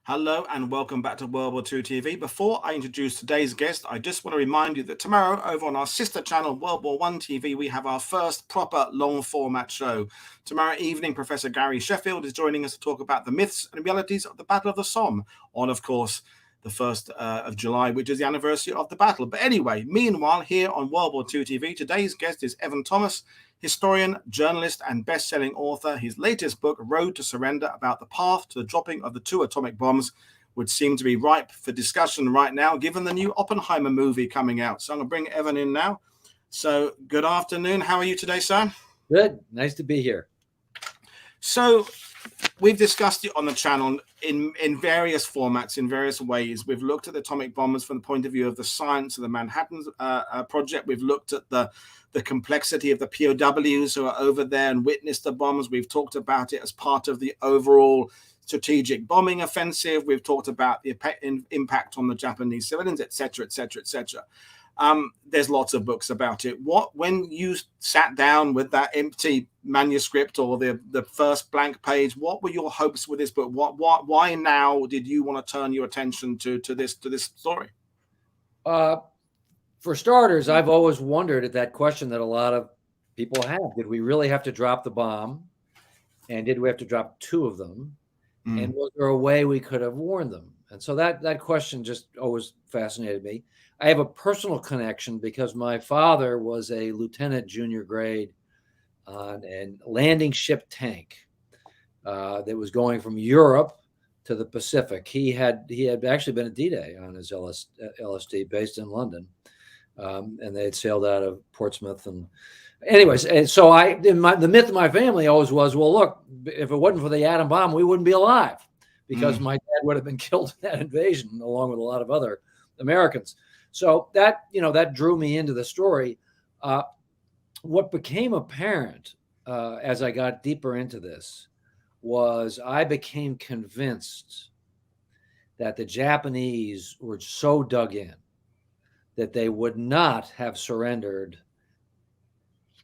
Hello and welcome back to World War II TV. Before I introduce today's guest, I just want to remind you that tomorrow over on our sister channel, World War I TV, we have our first proper long format show. Tomorrow evening, Professor Gary Sheffield is joining us to talk about the myths and realities of the Battle of the Somme on, of course, the 1st of July, which is the anniversary of the battle. But anyway, meanwhile, here on World War II TV, today's guest is Evan Thomas, historian, journalist, and best-selling author. His latest book, Road to Surrender, about the path to the dropping of the 2 atomic bombs, would seem to be ripe for discussion right now, given the new Oppenheimer movie coming out. So I'm going to bring Evan in now. So good afternoon. How are you today, sir? Good. Nice to be here. So we've discussed it on the channel in various formats, in various ways. We've looked at the atomic bombers from the point of view of the science of the Manhattan Project. We've looked at the complexity of the POWs who are over there and witnessed the bombs. We've talked about it as part of the overall strategic bombing offensive. We've talked about the impact on the Japanese civilians, etc., etc., etc. There's lots of books about it. When you sat down with that empty manuscript or the first blank page, what were your hopes with this book? Why now did you want to turn your attention to this story? For starters, I've always wondered at that question that a lot of people have. Did we really have to drop the bomb? And did we have to drop 2 of them? And was there a way we could have warned them? And so that question just always fascinated me. I have a personal connection because my father was a lieutenant junior grade on a landing ship tank that was going from Europe to the Pacific. He had actually been at D-Day on his LSD based in London. And they had sailed out of Portsmouth. And anyways, and so the myth of my family always was, well, look, if it wasn't for the atom bomb, we wouldn't be alive because my dad would have been killed in that invasion along with a lot of other Americans. So that drew me into the story. What became apparent as I got deeper into this was I became convinced that the Japanese were so dug in that they would not have surrendered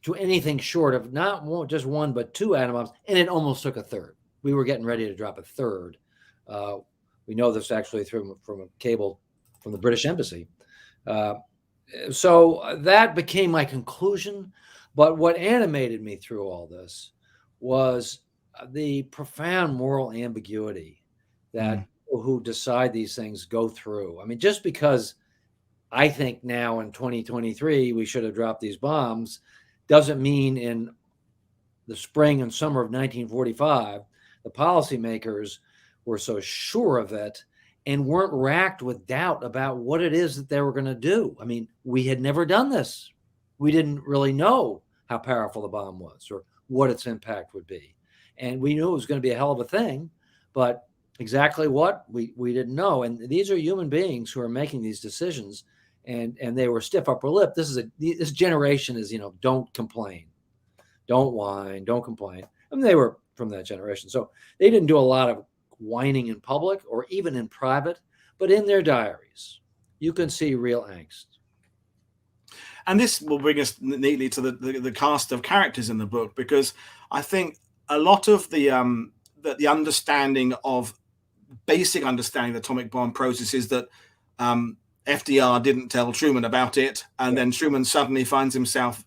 to anything short of not just 1, but 2 atom bombs. And it almost took a 3rd. We were getting ready to drop a 3rd. We know this actually from a cable from the British Embassy. So that became my conclusion. But what animated me through all this was the profound moral ambiguity that people who decide these things go through. I mean, just because I think now in 2023 we should have dropped these bombs doesn't mean in the spring and summer of 1945 the policymakers were so sure of it and weren't racked with doubt about what it is that they were going to do. I mean, we had never done this. We didn't really know how powerful the bomb was or what its impact would be. And we knew it was going to be a hell of a thing, but exactly what we didn't know. And these are human beings who are making these decisions. And they were stiff upper lip. This generation is, don't complain, don't whine, don't complain. I mean, they were from that generation. So they didn't do a lot of whining in public or even in private, but in their diaries, you can see real angst. And this will bring us neatly to the cast of characters in the book, because I think a lot of the understanding of basic understanding of the atomic bomb process is that FDR didn't tell Truman about it, and then Truman suddenly finds himself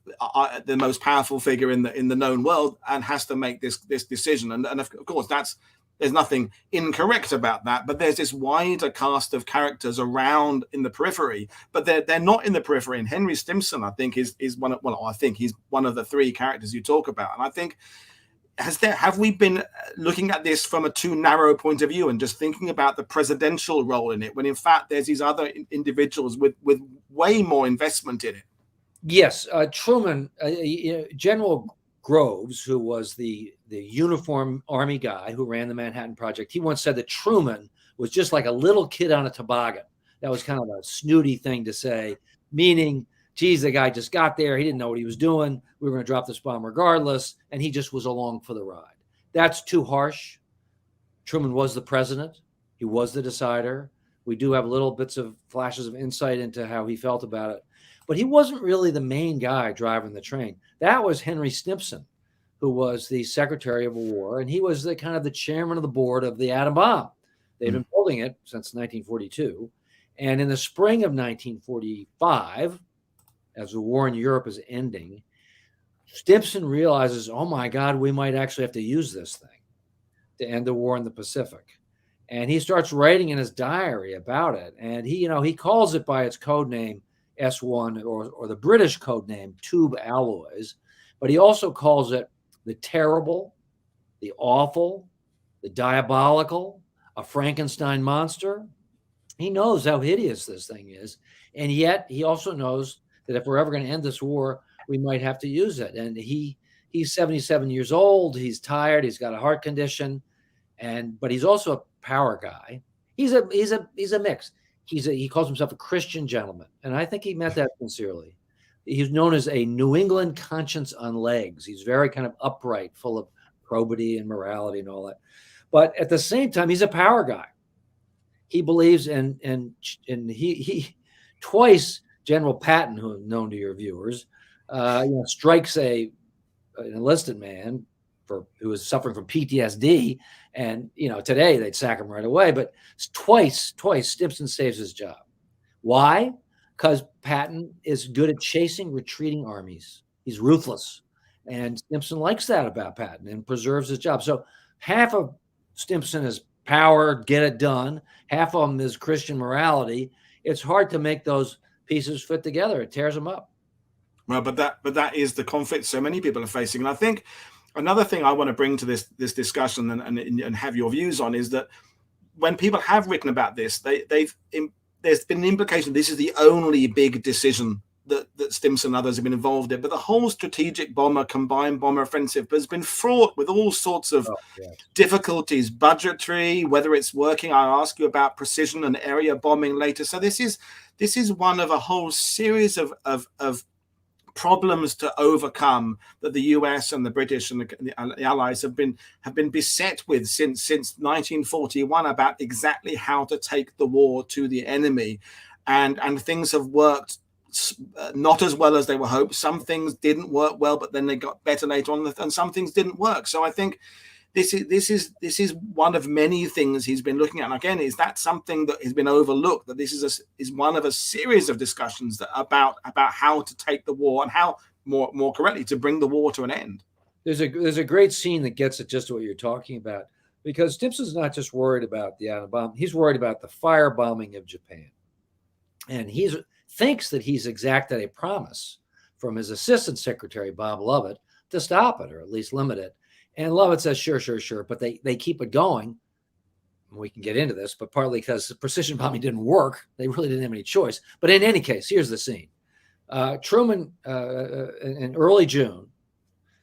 the most powerful figure in the known world and has to make this decision. And of course, there's nothing incorrect about that, but there's this wider cast of characters around in the periphery, but they're not in the periphery. And Henry Stimson, I think, is one of, I think he's one of the 3 characters you talk about. And I think have we been looking at this from a too narrow point of view and just thinking about the presidential role in it, when in fact there's these other individuals with way more investment in it? Yes, Truman, General Groves, who was the uniform army guy who ran the Manhattan Project, he once said that Truman was just like a little kid on a toboggan. That was kind of a snooty thing to say, meaning, geez, the guy just got there. He didn't know what he was doing. We were going to drop this bomb regardless. And he just was along for the ride. That's too harsh. Truman was the president. He was the decider. We do have little bits of flashes of insight into how he felt about it. But he wasn't really the main guy driving the train. That was Henry Stimson, who was the Secretary of War. And he was the kind of the chairman of the board of the atom bomb. They'd been building it since 1942. And in the spring of 1945, as the war in Europe is ending, Stimson realizes, oh my God, we might actually have to use this thing to end the war in the Pacific. And he starts writing in his diary about it. And he calls it by its code name S1, or the British code name tube alloys. But he also calls it the terrible, the awful, the diabolical, a Frankenstein monster. He knows how hideous this thing is. And yet he also knows that if we're ever going to end this war, we might have to use it. And he's 77 years old. He's tired. He's got a heart condition. But he's also a power guy. He's a mix. He calls himself a Christian gentleman. And I think he meant that sincerely. He's known as a New England conscience on legs. He's very kind of upright, full of probity and morality and all that. But at the same time, he's a power guy. He believes he twice General Patton, who is known to your viewers, strikes an enlisted man who was suffering from PTSD, and today they'd sack him right away. But twice Stimson saves his job. Why? Because Patton is good at chasing retreating armies. He's ruthless, and Stimson likes that about Patton and preserves his job. So half of Stimson is power, get it done. Half of them is Christian morality. It's hard to make those pieces fit together. It tears them up. Well, but that is the conflict so many people are facing. And I think another thing I want to bring to this discussion and have your views on is that when people have written about this, there's been an implication this is the only big decision that Stimson and others have been involved in. But the whole strategic combined bomber offensive has been fraught with all sorts of difficulties, budgetary, whether it's working. I'll ask you about precision and area bombing later. So this is one of a whole series of problems to overcome that the US and the British and the Allies have been beset with since 1941 about exactly how to take the war to the enemy, and things have worked not as well as they were hoped. Some things didn't work well, but then they got better later on, and some things didn't work. So I think this is one of many things he's been looking at. And again, is that something that has been overlooked? That this is one of a series of discussions about how to take the war and how more correctly to bring the war to an end. There's a great scene that gets at just what you're talking about, because Stimson's not just worried about the atom bomb; he's worried about the firebombing of Japan, and he thinks that he's exacted a promise from his assistant secretary Bob Lovett to stop it, or at least limit it. And Lovett says, sure. But they keep it going. We can get into this, but partly because the precision bombing didn't work. They really didn't have any choice. But in any case, here's the scene. Truman, in early June,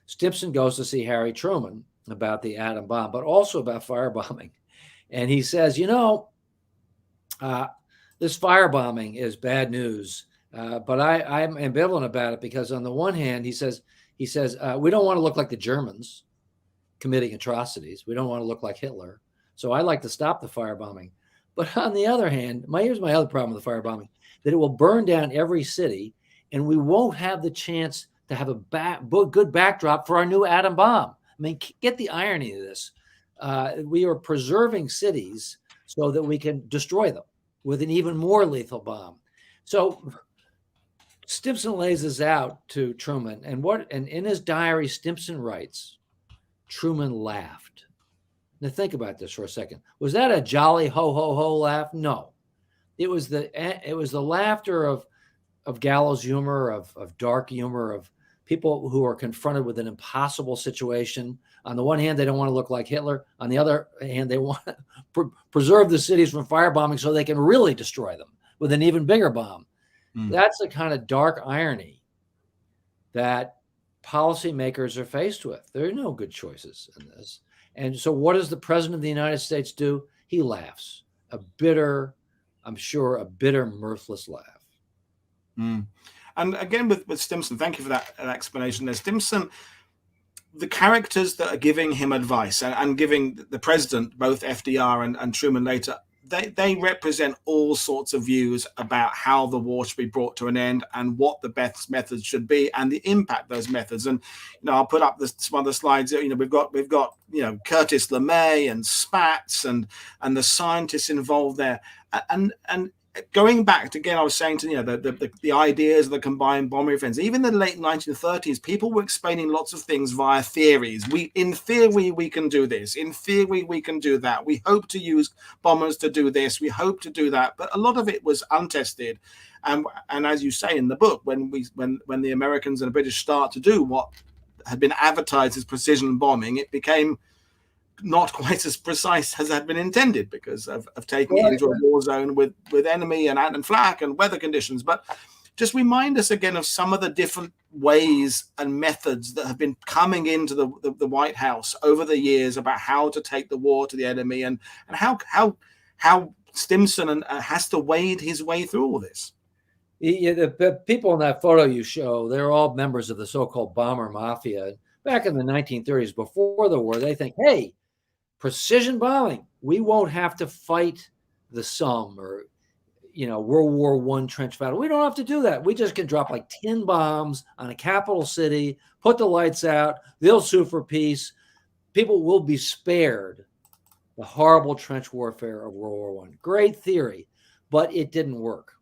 Stimson goes to see Harry Truman about the atom bomb, but also about firebombing. And he says, this firebombing is bad news, but I'm ambivalent about it, because on the one hand, he says, we don't want to look like the Germans committing atrocities. We don't want to look like Hitler. So I like to stop the firebombing. But on the other hand, here's my other problem with the firebombing, that it will burn down every city, and we won't have the chance to have a good backdrop for our new atom bomb. I mean, get the irony of this. We are preserving cities so that we can destroy them with an even more lethal bomb. So Stimson lays this out to Truman, and in his diary, Stimson writes, Truman laughed. Now think about this for a second. Was that a jolly ho ho ho laugh? No, it was the laughter of gallows humor, of dark humor, of people who are confronted with an impossible situation. On the one hand, they don't want to look like Hitler. On the other hand, they want to preserve the cities from firebombing so they can really destroy them with an even bigger bomb. That's the kind of dark irony that policymakers are faced with. There are no good choices in this. And so what does the president of the United States do? He laughs. I'm sure, a bitter, mirthless laugh. And again, with Stimson, thank you for that explanation there. Stimson, the characters that are giving him advice and giving the president, both FDR and Truman later, they represent all sorts of views about how the war should be brought to an end and what the best methods should be and the impact those methods. And I'll put up some other slides. We've got Curtis LeMay and Spaatz and the scientists involved there, and going back to, again, I was saying to the ideas of the combined bomber events. Even in the late 1930s, people were explaining lots of things via theories. In theory we can do this. In theory we can do that. We hope to use bombers to do this. We hope to do that. But a lot of it was untested. And as you say in the book, when the Americans and the British start to do what had been advertised as precision bombing, it became not quite as precise as had been intended because of taking it into a war zone with enemy and flak and weather conditions. But just remind us again of some of the different ways and methods that have been coming into the White House over the years about how to take the war to the enemy, and how Stimson has to wade his way through all this. Yeah, the people in that photo you show, they're all members of the so-called Bomber Mafia. Back in the 1930s, before the war, they think, hey, precision bombing, we won't have to fight the Somme or, World War I trench battle. We don't have to do that. We just can drop like 10 bombs on a capital city, put the lights out, they'll sue for peace. People will be spared the horrible trench warfare of World War I. Great theory, but it didn't work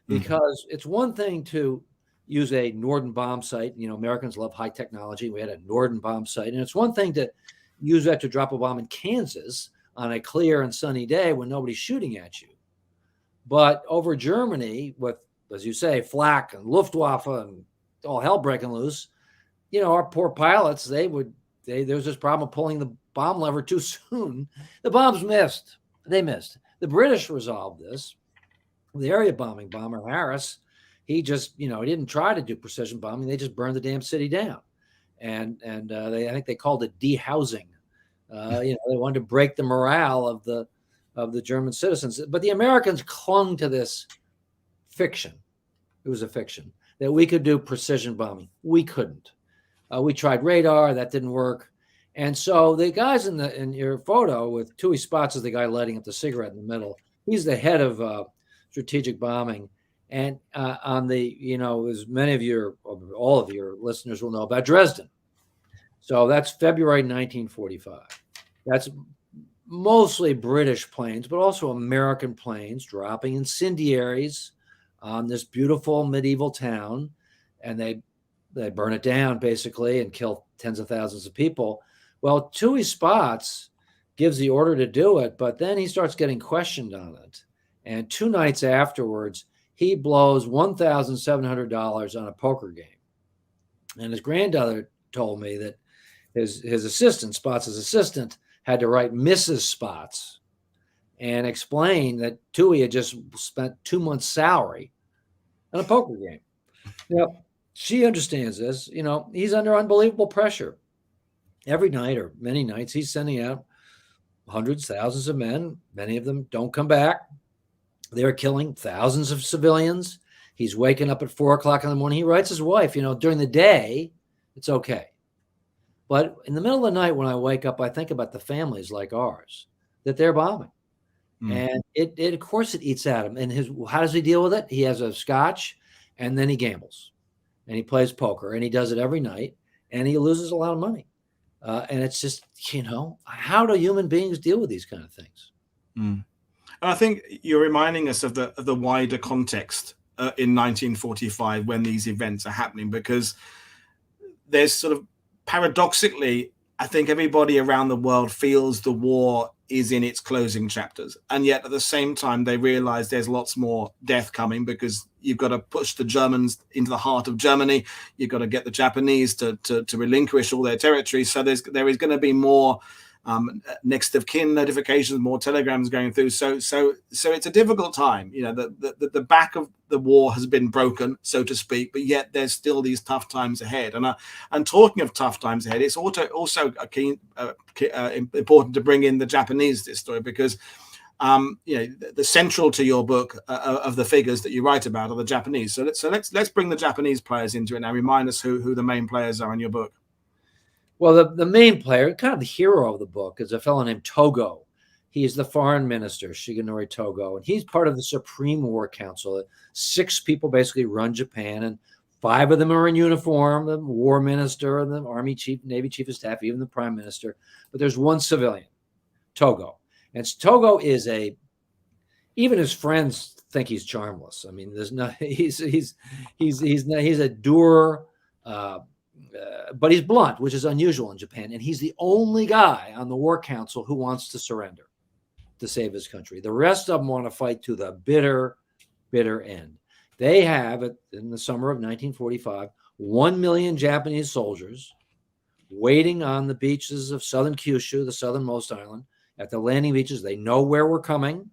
because it's one thing to use a Norden bomb site. Americans love high technology. We had a Norden bomb site, and it's one thing to use that to drop a bomb in Kansas on a clear and sunny day when nobody's shooting at you. But over Germany, with, as you say, flak and Luftwaffe and all hell breaking loose, our poor pilots, there was this problem of pulling the bomb lever too soon. The bombs missed. They missed. The British resolved this. The area bombing bomber, Harris, he just, he didn't try to do precision bombing. They just burned the damn city down. And I think they called it dehousing. They wanted to break the morale of the German citizens. But the Americans clung to this fiction. It was a fiction that we could do precision bombing. We couldn't. We tried radar. That didn't work. And so the guys in your photo with Tooey Spaatz is the guy lighting up the cigarette in the middle. He's the head of strategic bombing. And on the, as many of your, all of your listeners will know about Dresden. So that's February 1945. That's mostly British planes, but also American planes dropping incendiaries on this beautiful medieval town. And they burn it down basically and kill tens of thousands of people. Well, Tooey Spaatz gives the order to do it, but then he starts getting questioned on it. And 2 nights afterwards, he blows $1,700 on a poker game. And his granddaughter told me that his assistant, Spaatz' assistant, had to write Mrs. Spaatz and explain that Tooey had just spent 2 months' salary on a poker game. She understands this. He's under unbelievable pressure. Every night or many nights, he's sending out hundreds, thousands of men. Many of them don't come back. They're killing thousands of civilians. He's waking up at 4 o'clock in the morning. He writes his wife, during the day, it's okay. But in the middle of the night, when I wake up, I think about the families like ours that they're bombing. And it of course, it eats at him. And how does he deal with it? He has a scotch, and then he gambles, and he plays poker, and he does it every night, and he loses a lot of money. And it's just, how do human beings deal with these kind of things? And I think you're reminding us of the wider context in 1945 when these events are happening, because there's sort of paradoxically, I think everybody around the world feels the war is in its closing chapters. And yet at the same time, they realize there's lots more death coming because you've got to push the Germans into the heart of Germany. You've got to get the Japanese to relinquish all their territory. So there is going to be more next of kin notifications, more telegrams going through. So it's a difficult time. The back of the war has been broken, so to speak, but yet there's still these tough times ahead. And talking of tough times ahead, it's also important to bring in the Japanese this story, because the central to your book of the figures that you write about are the Japanese. So let's bring the Japanese players into it now. Remind us who the main players are in your book. Well, the main player, kind of the hero of the book, is a fellow named Togo. He's the foreign minister, Shigenori Togo, and he's part of the Supreme War Council. 6 people basically run Japan, and 5 of them are in uniform, the war minister, the army chief, Navy chief of staff, even the prime minister. But there's one civilian, Togo. And Togo is even his friends think he's charmless. I mean, there's not, he's a dour, but he's blunt, which is unusual in Japan. And he's the only guy on the war council who wants to surrender to save his country. The rest of them want to fight to the bitter, bitter end. They have, in the summer of 1945, 1 million Japanese soldiers waiting on the beaches of southern Kyushu, the southernmost island, at the landing beaches. They know where we're coming.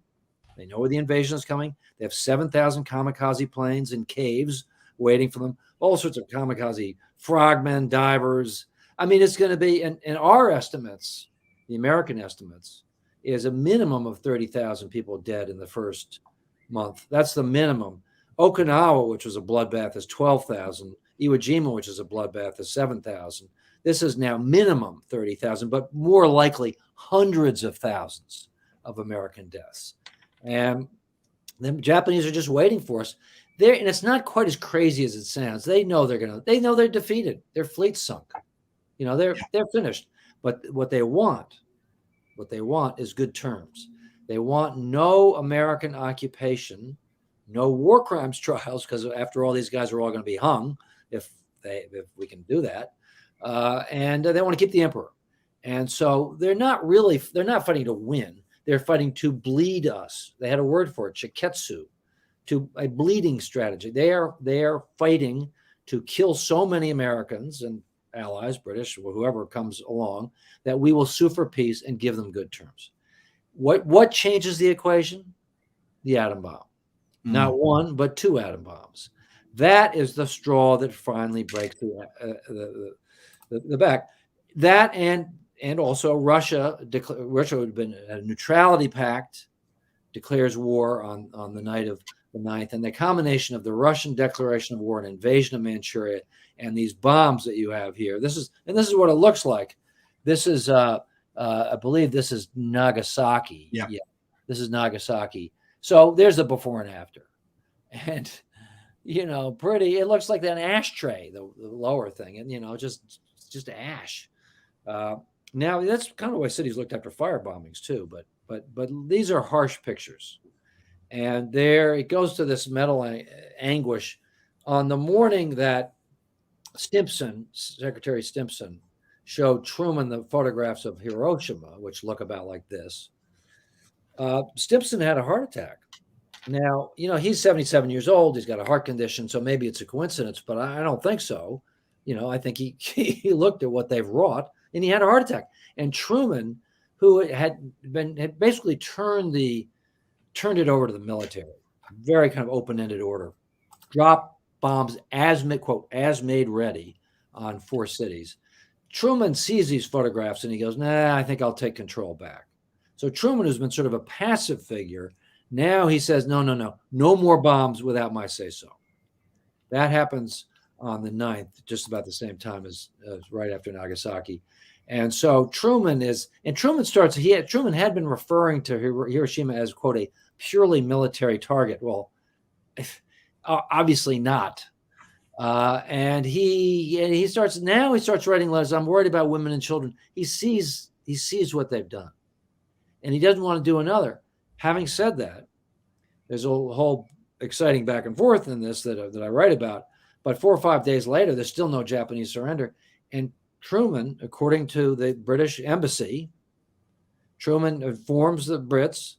They know where the invasion is coming. They have 7,000 kamikaze planes in caves waiting for them, all sorts of kamikaze frogmen, divers. I mean, it's going to be, and our estimates, the American estimates, is a minimum of 30,000 people dead in the first month. That's the minimum. Okinawa, which was a bloodbath, is 12,000. Iwo Jima, which is a bloodbath, is 7,000. This is now minimum 30,000, but more likely hundreds of thousands of American deaths. And the Japanese are just waiting for us. And it's not quite as crazy as it sounds. They know they're defeated. Their fleet's sunk. They're finished. But what they want is good terms. They want no American occupation, no war crimes trials, because after all, these guys are all going to be hung if we can do that. And they want to keep the emperor. And so they're not fighting to win. They're fighting to bleed us. They had a word for it, shiketsu, to a bleeding strategy. They are fighting to kill so many Americans and allies, British, or whoever comes along, that we will sue for peace and give them good terms. What changes the equation? The atom bomb. Not one, but 2 atom bombs. That is the straw that finally breaks the back. That and also Russia had been a neutrality pact, declares war on the night of the 9th. And the combination of the Russian declaration of war and invasion of Manchuria and these bombs that you have here. This is what it looks like. This is, I believe this is Nagasaki. Yeah. This is Nagasaki. So there's the before and after. And, pretty, it looks like an ashtray, the lower thing. And, just ash. Now, that's kind of the way cities looked after fire bombings, too. But these are harsh pictures. And there it goes to this mental anguish. On the morning that Secretary Stimson, showed Truman the photographs of Hiroshima, which look about like this, Stimson had a heart attack. Now, he's 77 years old. He's got a heart condition, so maybe it's a coincidence, but I don't think so. I think he looked at what they've wrought, and he had a heart attack. And Truman, who had basically turned it over to the military, very kind of open-ended order, dropped bombs as made ready on 4 cities. Truman sees these photographs and he goes, nah, I think I'll take control back. So Truman has been sort of a passive figure. Now he says, no more bombs without my say-so. That happens on the 9th, just about the same time as right after Nagasaki. And so Truman had been referring to Hiroshima as, quote, a purely military target. Well, obviously not. And he starts writing letters. I'm worried about women and children. He sees what they've done, and he doesn't want to do another. Having said that, there's a whole exciting back and forth in this that I write about. But 4 or 5 days later, there's still no Japanese surrender. And Truman, according to the British embassy, Truman informs the Brits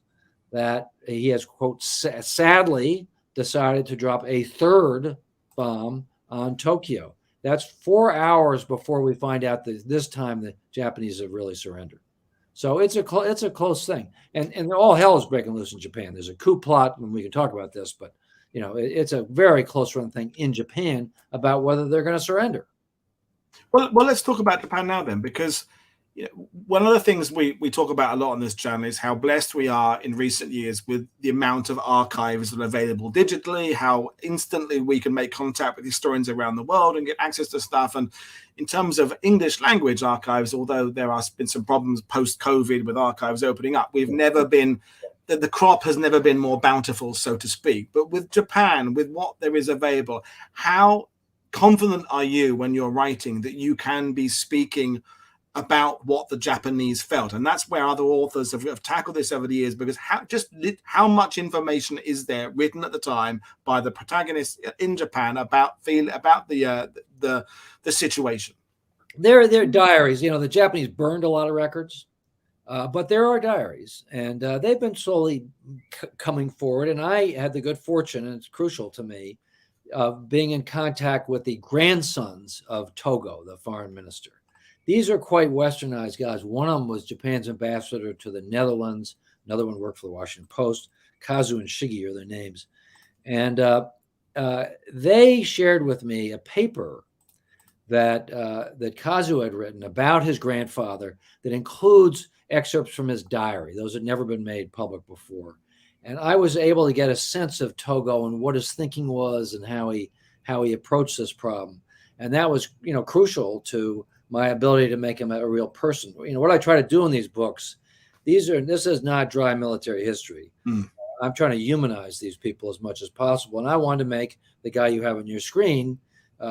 that he has, quote, sadly decided to drop a 3rd bomb on Tokyo. That's 4 hours before we find out that this time the Japanese have really surrendered. So it's a close thing. And all hell is breaking loose in Japan. There's a coup plot, and we can talk about this, but it's a very close run thing in Japan about whether they're going to surrender. Well, let's talk about Japan now then, because one of the things we talk about a lot on this channel is how blessed we are in recent years with the amount of archives that are available digitally, how instantly we can make contact with historians around the world and get access to stuff. And in terms of English language archives, although there have been some problems post-COVID with archives opening up, we've never been, the crop has never been more bountiful, so to speak. But with Japan, with what there is available, how confident are you when you're writing that you can be speaking about what the Japanese felt? And that's where other authors have tackled this over the years, because how much information is there written at the time by the protagonists in Japan about the situation? There are diaries. The Japanese burned a lot of records, but there are diaries, and they've been slowly coming forward. And I had the good fortune, and it's crucial to me, of being in contact with the grandsons of Togo, the foreign minister. These are quite westernized guys. One of them was Japan's ambassador to the Netherlands. Another one worked for the Washington Post. Kazu and Shigi are their names. And they shared with me a paper that Kazu had written about his grandfather that includes excerpts from his diary. Those had never been made public before. And I was able to get a sense of Togo and what his thinking was and how he approached this problem. And that was, crucial to my ability to make him a real person. What I try to do in these books, this is not dry military history. I'm trying to humanize these people as much as possible. And I wanted to make the guy you have on your screen,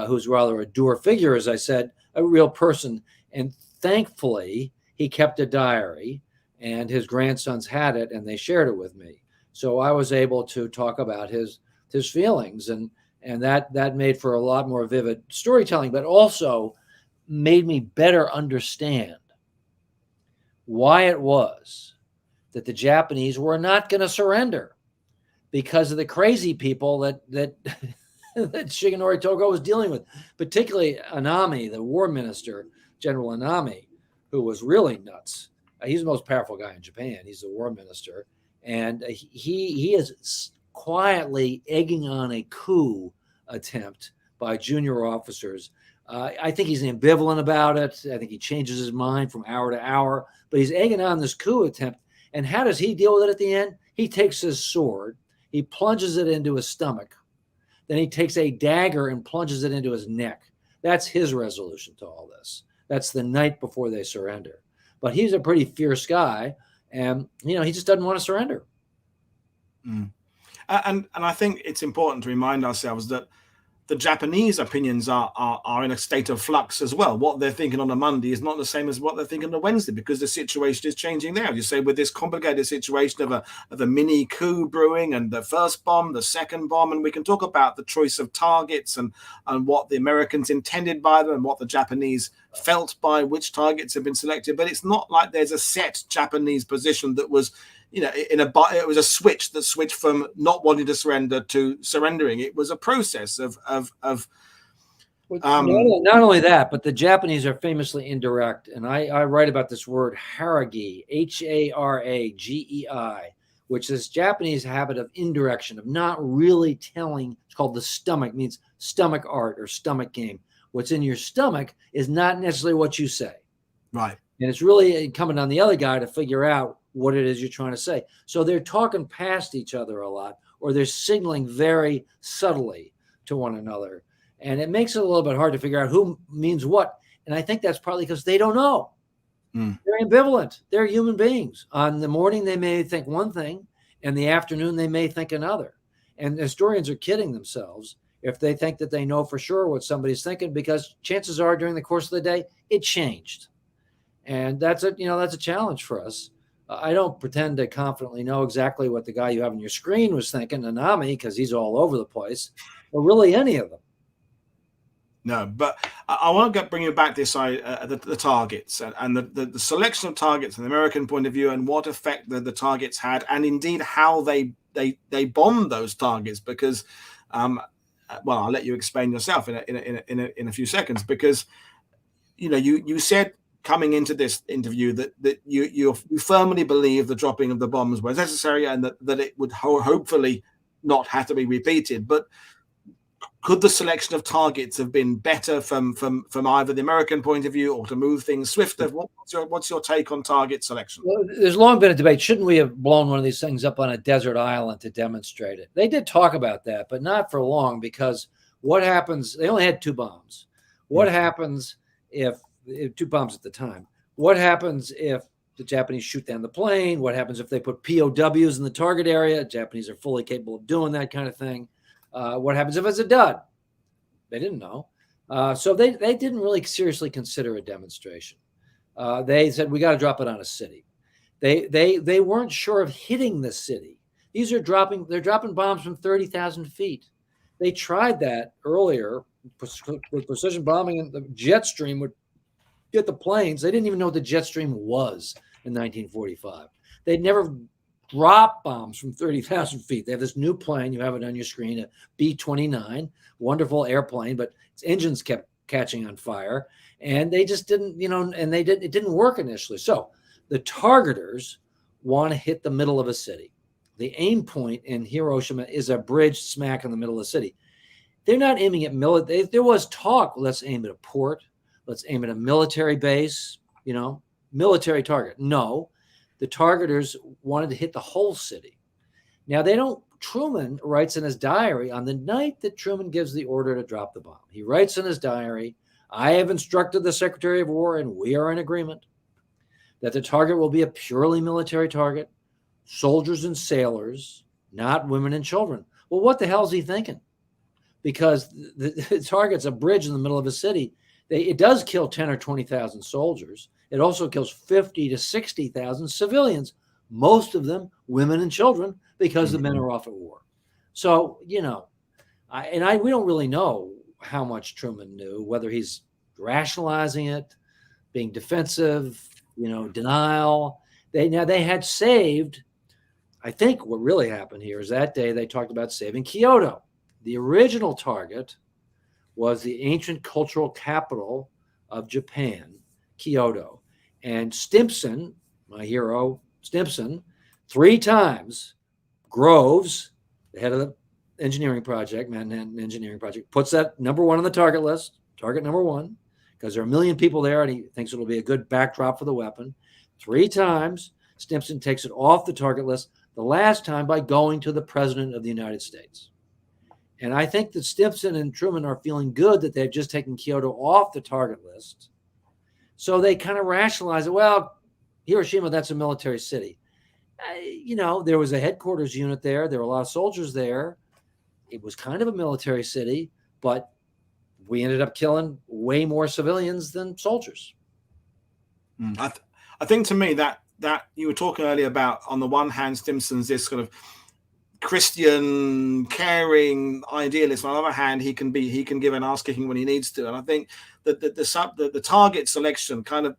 who's rather a dour figure, as I said, a real person. And thankfully, he kept a diary, and his grandsons had it, and they shared it with me. So I was able to talk about his feelings, and that made for a lot more vivid storytelling, but also made me better understand why it was that the Japanese were not going to surrender, because of the crazy people that Shigenori Togo was dealing with, particularly Anami, the war minister, General Anami, who was really nuts. He's the most powerful guy in Japan. He's the war minister. And he is quietly egging on a coup attempt by junior officers. I think he's ambivalent about it. I think he changes his mind from hour to hour, but he's egging on this coup attempt. And how does he deal with it at the end? He takes his sword, he plunges it into his stomach, then he takes a dagger and plunges it into his neck. That's his resolution to all this. That's the night before they surrender. But he's a pretty fierce guy, and he just doesn't want to surrender. And I think it's important to remind ourselves that the Japanese opinions are in a state of flux as well. What they're thinking on a Monday is not the same as what they're thinking on a Wednesday, because the situation is changing there. You say, with this complicated situation of a mini coup brewing, and the first bomb, the second bomb, and we can talk about the choice of targets and what the Americans intended by them and what the Japanese felt by which targets have been selected. But it's not like there's a set Japanese position that was, it was a switch that switched from not wanting to surrender to surrendering. It was a process of not only that, but the Japanese are famously indirect. And I write about this word haragei, Haragei, which is Japanese habit of indirection, of not really telling. It's called the stomach, means stomach art or stomach game. What's in your stomach is not necessarily what you say. Right. And it's really incumbent on the other guy to figure out what it is you're trying to say. So they're talking past each other a lot, or they're signaling very subtly to one another. And it makes it a little bit hard to figure out who means what. And I think that's partly because they don't know. They're ambivalent. They're human beings. On the morning, they may think one thing, and the afternoon, they may think another. And historians are kidding themselves if they think that they know for sure what somebody's thinking, because chances are during the course of the day, it changed. And that's a challenge for us. I don't pretend to confidently know exactly what the guy you have on your screen was thinking, Anami, because he's all over the place, or really any of them. No, but I want to bring you back to this the targets and the selection of targets from the American point of view, and what effect the targets had, and indeed how they bombed those targets. Because, well, I'll let you explain yourself in a few seconds. Because, you said, coming into this interview, that you firmly believe the dropping of the bombs was necessary, and that it would hopefully not have to be repeated. But could the selection of targets have been better from either the American point of view or to move things swifter? What's your take on target selection? Well, there's long been a debate. Shouldn't we have blown one of these things up on a desert island to demonstrate it? They did talk about that, but not for long, because what happens? They only had 2 bombs. What happens if 2 bombs at the time? What happens if the Japanese shoot down the plane? What happens if they put POWs in the target area? Japanese are fully capable of doing that kind of thing. What happens if it's a dud? They didn't know. So they didn't really seriously consider a demonstration. They said, we got to drop it on a city. They weren't sure of hitting the city. They're dropping bombs from 30,000 feet. They tried that earlier with precision bombing, and the jet stream would get the planes. They didn't even know what the jet stream was in 1945. They'd never dropped bombs from 30,000 feet. They have this new plane. You have it on your screen, a B-29, wonderful airplane, but its engines kept catching on fire, and they just didn't, and it didn't work initially. So the targeters want to hit the middle of a city. The aim point in Hiroshima is a bridge smack in the middle of the city. They're not aiming at military. There was talk, let's aim at a port, let's aim at a military base, military target. No, the targeters wanted to hit the whole city. Now, Truman writes in his diary on the night that Truman gives the order to drop the bomb. He writes in his diary, I have instructed the Secretary of War, and we are in agreement, that the target will be a purely military target, soldiers and sailors, not women and children. Well, what the hell is he thinking? Because the target's a bridge in the middle of a city. It does kill 10 or 20,000 soldiers. It also kills 50 to 60,000 civilians, most of them women and children, because the men are off at war. So, we don't really know how much Truman knew, whether he's rationalizing it, being defensive, denial. They had saved, I think what really happened here is that day they talked about saving Kyoto. The original target was the ancient cultural capital of Japan, Kyoto. And Stimson, my hero, Stimson, 3 times, Groves, the head of the engineering project, Manhattan Engineering Project, puts that number 1 on the target list, target number 1, because there are 1 million people there, and he thinks it'll be a good backdrop for the weapon. 3 times, Stimson takes it off the target list, the last time by going to the President of the United States. And I think that Stimson and Truman are feeling good that they've just taken Kyoto off the target list. So they kind of rationalize it. Well, Hiroshima, that's a military city. There was a headquarters unit there. There were a lot of soldiers there. It was kind of a military city, but we ended up killing way more civilians than soldiers. I think to me that you were talking earlier about, on the one hand, Stimson's this kind of Christian, caring idealist. On the other hand, he can give an ass kicking when he needs to. And I think that the target selection kind of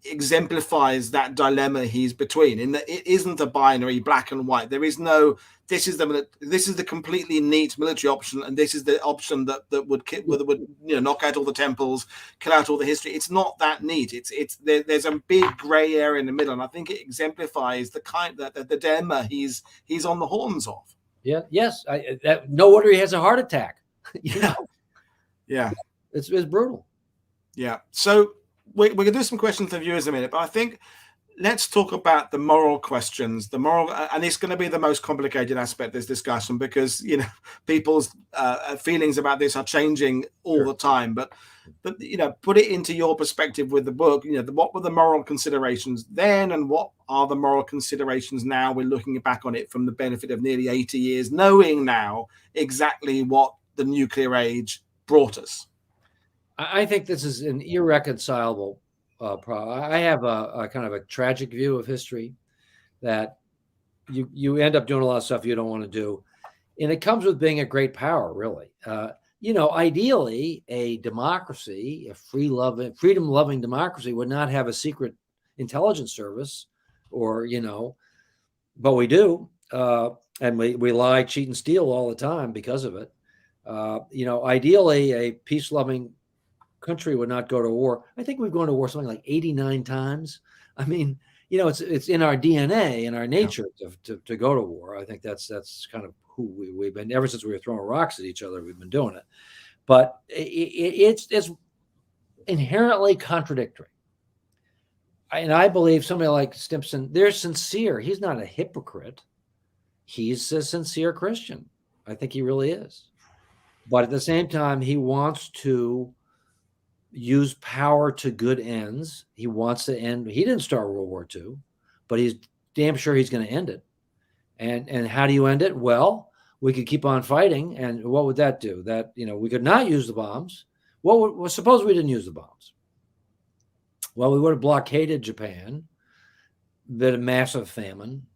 exemplifies that dilemma he's between, in that it isn't a binary black and white. There is no this is the completely neat military option, and this is the option that would knock out all the temples, kill out all the history. It's not that neat. There's a big gray area in the middle, and I think it exemplifies the dilemma he's on the horns of. Yeah. Yes. No wonder he has a heart attack. Yeah. It's brutal. Yeah. So we're going to do some questions to viewers in a minute, but I think let's talk about the moral questions. And it's going to be the most complicated aspect of this discussion, because people's feelings about this are changing all the time. But put it into your perspective with the book. What were the moral considerations then, and what are the moral considerations now? We're looking back on it from the benefit of nearly 80 years, knowing now exactly what the nuclear age brought us. I think this is an irreconcilable problem. I have a kind of a tragic view of history, that you end up doing a lot of stuff you don't want to do. And it comes with being a great power, really. Ideally, a democracy, a freedom-loving democracy, would not have a secret intelligence service, but we do. And we lie, cheat, and steal all the time because of it. Ideally, a peace-loving country would not go to war. I think we've gone to war something like 89 times. I mean, it's in our DNA, in our nature to go to war. I think that's kind of we've been ever since we were throwing rocks at each other. We've been doing it, but it's inherently contradictory. And I believe somebody like Stimson, they're sincere. He's not a hypocrite. He's a sincere Christian. I think he really is. But at the same time, he wants to use power to good ends. He wants to end. He didn't start World War II, but he's damn sure he's going to end it. And how do you end it? Well, we could keep on fighting. And what would that do? That, we could not use the bombs. Well, suppose we didn't use the bombs. Well, we would have blockaded Japan, been a massive famine.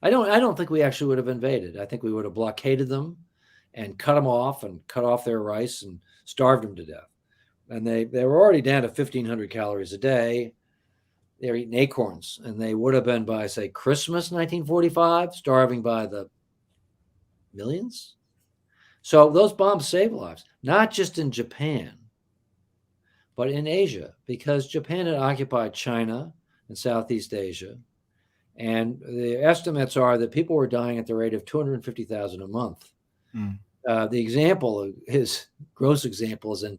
I don't think we actually would have invaded. I think we would have blockaded them and cut them off and cut off their rice and starved them to death. And they were already down to 1,500 calories a day. They're eating acorns, and they would have been by, say, Christmas 1945, starving by the millions. So those bombs saved lives, not just in Japan, but in Asia, because Japan had occupied China and Southeast Asia. And the estimates are that people were dying at the rate of 250,000 a month. The example, his gross example, is in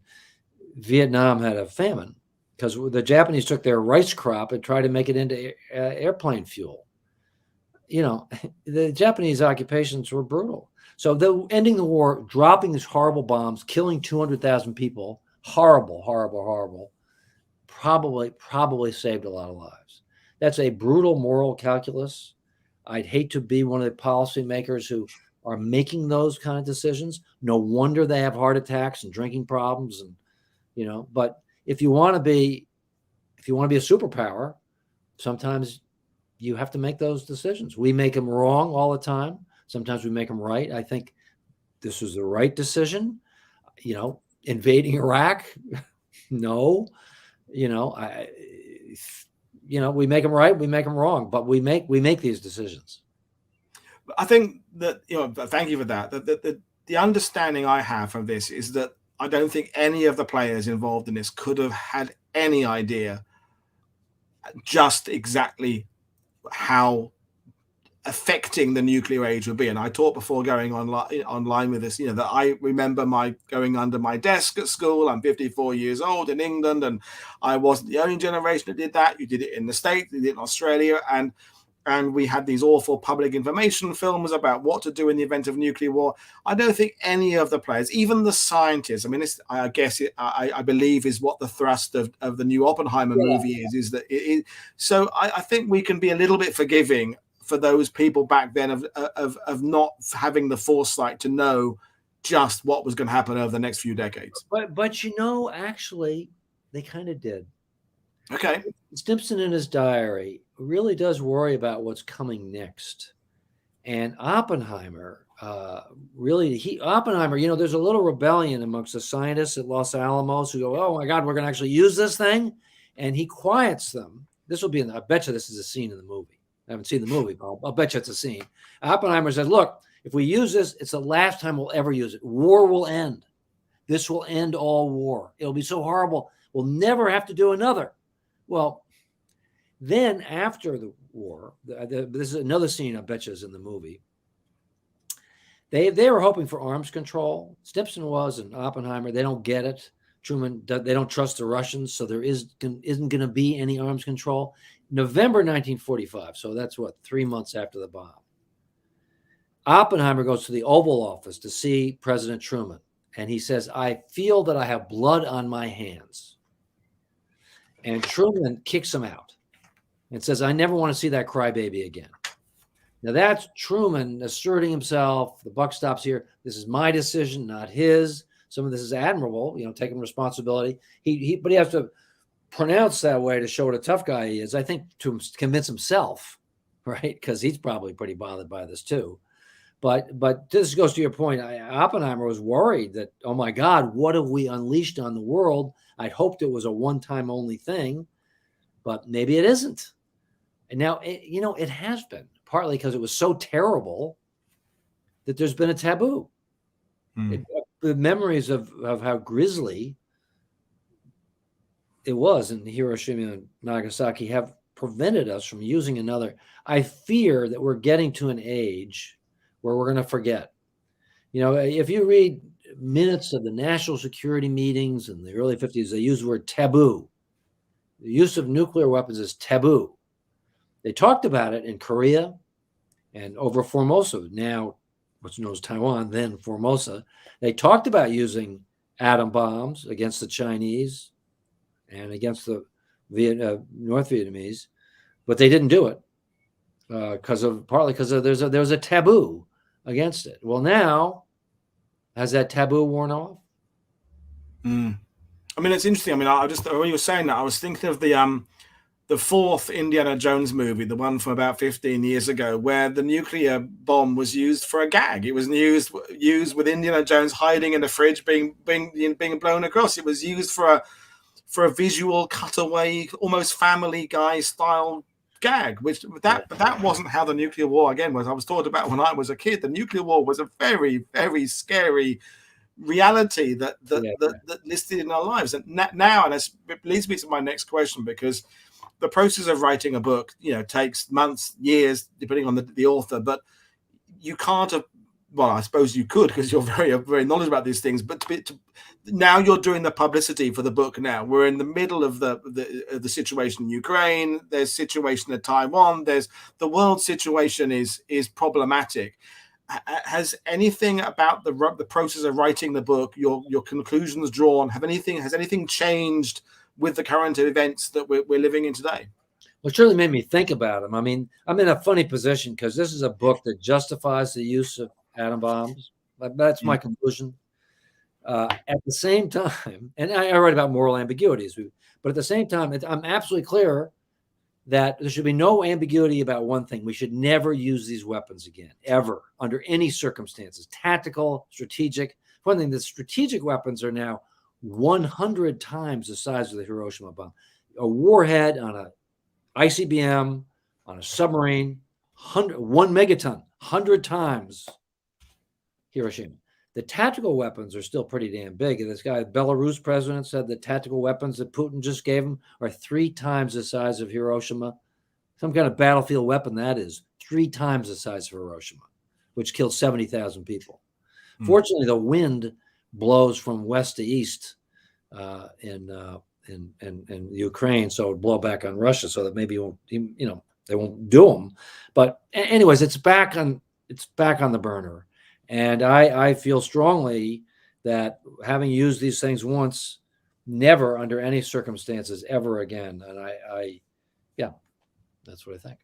Vietnam had a famine because the Japanese took their rice crop and tried to make it into airplane fuel. The Japanese occupations were brutal. So ending the war, dropping these horrible bombs, killing 200,000 people, horrible, horrible, horrible, probably saved a lot of lives. That's a brutal moral calculus. I'd hate to be one of the policymakers who are making those kind of decisions. No wonder they have heart attacks and drinking problems, and But if you want to be a superpower, sometimes you have to make those decisions. We make them wrong all the time. Sometimes we make them right. I think this was the right decision. Invading Iraq, no. We make them right, we make them wrong, but we make these decisions. I think that, thank you for that. The understanding I have from this is that I don't think any of the players involved in this could have had any idea just exactly how affecting the nuclear age would be. And I talked before going online with this, that I remember my going under my desk at school. I'm 54 years old in England, and I wasn't the only generation that did that. You did it in the States, you did it in Australia, and we had these awful public information films about what to do in the event of nuclear war. I don't think any of the players, even the scientists, I mean, I guess I believe is what the thrust of the new Oppenheimer movie is that so I think we can be a little bit forgiving for those people back then of not having the foresight to know just what was going to happen over the next few decades. But actually, they kind of did. Okay. Stimson in his diary really does worry about what's coming next. And Oppenheimer, there's a little rebellion amongst the scientists at Los Alamos who go, oh my God, we're going to actually use this thing. And he quiets them. I bet you this is a scene in the movie. I haven't seen the movie, but I'll bet you it's a scene. Oppenheimer says, look, if we use this, it's the last time we'll ever use it. War will end. This will end all war. It'll be so horrible. We'll never have to do another. Well, then after the war, this is another scene I bet you is in the movie. They were hoping for arms control. Stimson was, and Oppenheimer, they don't get it. Truman, they don't trust the Russians, so there isn't going to be any arms control. November 1945, so that's 3 months after the bomb. Oppenheimer goes to the Oval Office to see President Truman, and he says, I feel that I have blood on my hands. And Truman kicks him out and says, I never want to see that crybaby again. Now that's Truman asserting himself. The buck stops here. This is my decision, not his. Some of this is admirable, taking responsibility. But he has to pronounce that way to show what a tough guy he is, I think, to convince himself, right? Because he's probably pretty bothered by this too. But this goes to your point. Oppenheimer was worried that, oh my God, what have we unleashed on the world? I'd hoped it was a one-time only thing, but maybe it isn't. And now, it has been, partly because it was so terrible that there's been a taboo. The memories of how grisly it was in Hiroshima and Nagasaki have prevented us from using another. I fear that we're getting to an age where we're going to forget. if you read minutes of the national security meetings in the early 50s, they used the word taboo. The use of nuclear weapons is taboo. They talked about it in Korea and over Formosa, now what's known as Taiwan, then Formosa. They talked about using atom bombs against the Chinese and against the North Vietnamese, but they didn't do it partly because there was a taboo against it. Well, now, has that taboo worn off? I mean, it's interesting. I mean, when you were saying that, I was thinking of the fourth Indiana Jones movie, the one from about 15 years ago, where the nuclear bomb was used for a gag. It was used with Indiana Jones hiding in the fridge, being blown across. It was used for a visual cutaway, almost Family Guy style gag. But that wasn't how the nuclear war again was. I was taught about when I was a kid. The nuclear war was a very, very scary reality that listed in our lives. And now, and it leads me to my next question, because the process of writing a book, takes months, years, depending on the author. But you can't have. Well, I suppose you could, because you're very, very knowledgeable about these things. But now you're doing the publicity for the book. Now we're in the middle of the situation in Ukraine. There's situation in Taiwan. There's the world situation is problematic. Has anything about the process of writing the book, your conclusions drawn, has anything changed with the current events that we're living in today? Well, it surely made me think about them. I mean, I'm in a funny position because this is a book that justifies the use of atom bombs. That's my conclusion. At the same time, and I write about moral ambiguities, but at the same time, I'm absolutely clear that there should be no ambiguity about one thing. We should never use these weapons again, ever, under any circumstances. Tactical, strategic. One thing, the strategic weapons are now 100 times the size of the Hiroshima bomb. A warhead on an ICBM, on a submarine, 1 megaton, 100 times Hiroshima. The tactical weapons are still pretty damn big. And this guy, Belarus president, said the tactical weapons that Putin just gave him are 3 times the size of Hiroshima. Some kind of battlefield weapon that is, 3 times the size of Hiroshima, which killed 70,000 people. Fortunately, the wind blows from west to east in Ukraine, so it'll blow back on Russia, so that maybe they won't do them. But anyways, it's back on the burner. And I feel strongly that having used these things once, never under any circumstances ever again. And that's what I think.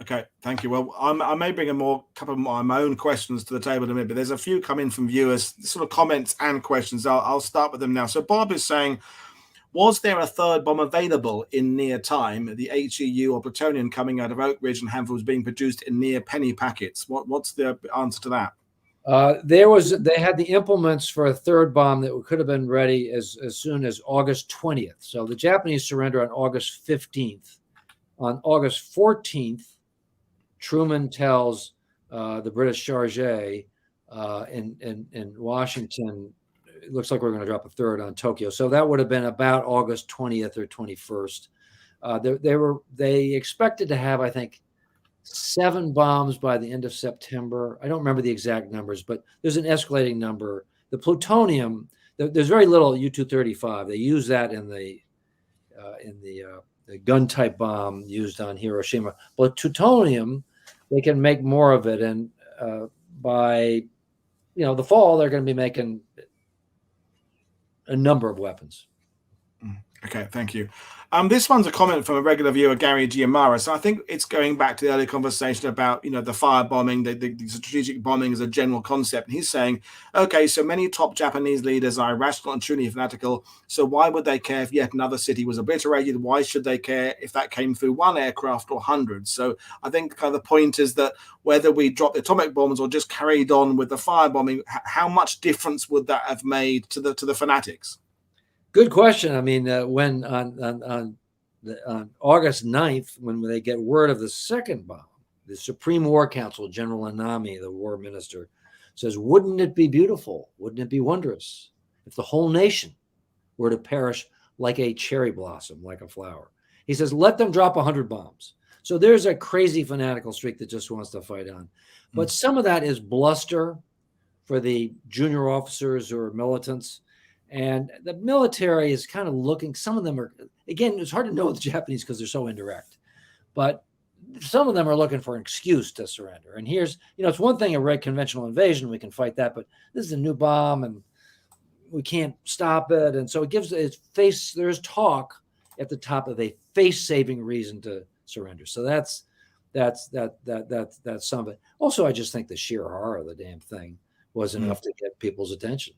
Okay, thank you. Well, I may bring a couple of my own questions to the table in a minute, but there's a few coming from viewers, sort of comments and questions. I'll start with them now. So Bob is saying, was there a third bomb available in near time? The HEU or plutonium coming out of Oak Ridge and Hanford was being produced in near penny packets. What's the answer to that? They had the implements for a third bomb that could have been ready as soon as August 20th. So the Japanese surrender on August 15th. On August 14th, Truman tells the British chargé in Washington, it looks like we're going to drop a third on Tokyo. So that would have been about August 20th or 21st. They expected to have, I think, 7 bombs by the end of September. I don't remember the exact numbers, but there's an escalating number. The plutonium, there's very little U-235. They use that in the gun type bomb used on Hiroshima. But plutonium, they can make more of it, and by the fall, they're going to be making a number of weapons. Okay, thank you. This one's a comment from a regular viewer, Gary Giamara. So I think it's going back to the earlier conversation about, the firebombing, the strategic bombing as a general concept. And he's saying, okay, so many top Japanese leaders are irrational and truly fanatical. So why would they care if yet another city was obliterated? Why should they care if that came through 1 aircraft or hundreds? So I think kind of the point is that whether we dropped the atomic bombs or just carried on with the firebombing, how much difference would that have made to the fanatics? Good question. I mean, when on August 9th, when they get word of the second bomb, the Supreme War Council, General Anami, the war minister, says, wouldn't it be beautiful? Wouldn't it be wondrous if the whole nation were to perish like a cherry blossom, like a flower? He says, let them drop 100 bombs. So there's a crazy fanatical streak that just wants to fight on. But some of that is bluster for the junior officers or militants. And the military is kind of looking, some of them are, again, it's hard to know with the Japanese because they're so indirect, but some of them are looking for an excuse to surrender. And here's, it's one thing, a red conventional invasion, we can fight that, but this is a new bomb and we can't stop it. And so it gives there's talk at the top of a face-saving reason to surrender. So that's some of it. Also, I just think the sheer horror of the damn thing was enough to get people's attention.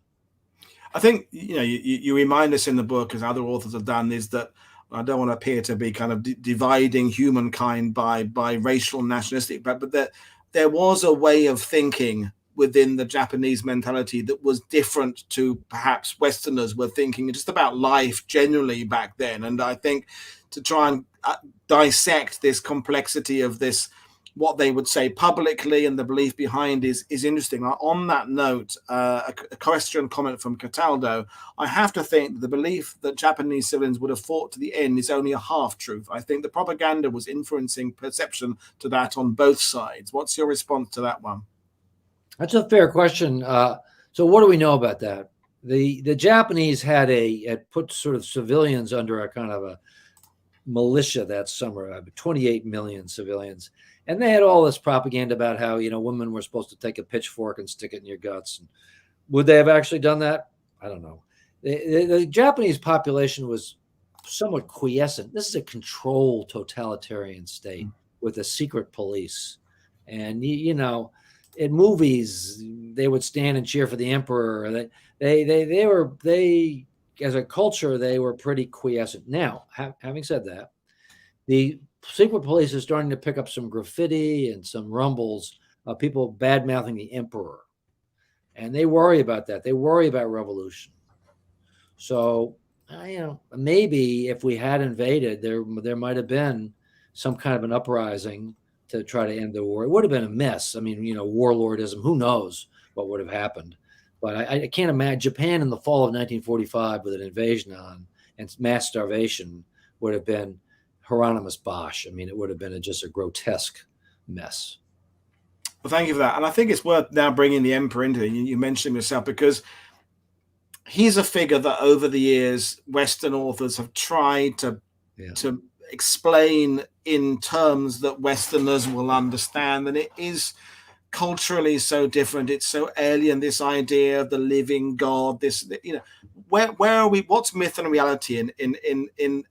I think, you remind us in the book, as other authors have done, is that I don't want to appear to be kind of dividing humankind by racial and nationalistic, but that there was a way of thinking within the Japanese mentality that was different to perhaps Westerners were thinking just about life generally back then. And I think to try and dissect this complexity of this, what they would say publicly and the belief behind is interesting. On that note, a question comment from Cataldo, I have to think the belief that Japanese civilians would have fought to the end is only a half truth. I think the propaganda was influencing perception to that on both sides. What's your response to that one? That's a fair question. So what do we know about that? The Japanese had put sort of civilians under a kind of a militia that summer, 28 million civilians. And they had all this propaganda about how, women were supposed to take a pitchfork and stick it in your guts. And would they have actually done that? I don't know. The Japanese population was somewhat quiescent. This is a controlled totalitarian state with a secret police. And, in movies, they would stand and cheer for the emperor. They as a culture, they were pretty quiescent. Now, having said that, the secret police is starting to pick up some graffiti and some rumbles of people bad-mouthing the emperor. And they worry about that. They worry about revolution. So, maybe if we had invaded, there might have been some kind of an uprising to try to end the war. It would have been a mess. I mean, warlordism, who knows what would have happened. But I can't imagine Japan in the fall of 1945 with an invasion on and mass starvation would have been Hieronymus Bosch. I mean, it would have been just a grotesque mess. Well, thank you for that. And I think it's worth now bringing the emperor into it. You mentioned him yourself because he's a figure that over the years, Western authors have tried to explain in terms that Westerners will understand. And it is culturally so different. It's so alien, this idea of the living God, where are we? What's myth and reality in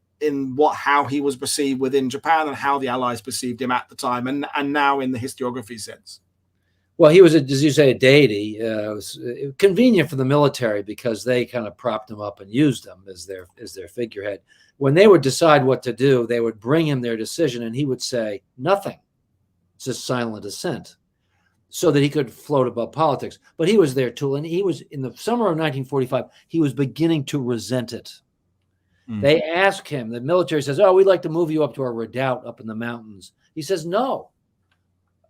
how he was perceived within Japan and how the Allies perceived him at the time and now in the historiography sense? Well, he was, as you say, a deity. It was convenient for the military because they kind of propped him up and used him as their figurehead. When they would decide what to do, they would bring him their decision and he would say nothing. It's just silent assent, so that he could float above politics. But he was their tool, and he was, in the summer of 1945, he was beginning to resent it. They ask him, the military says, we'd like to move you up to our redoubt up in the mountains. He says, no.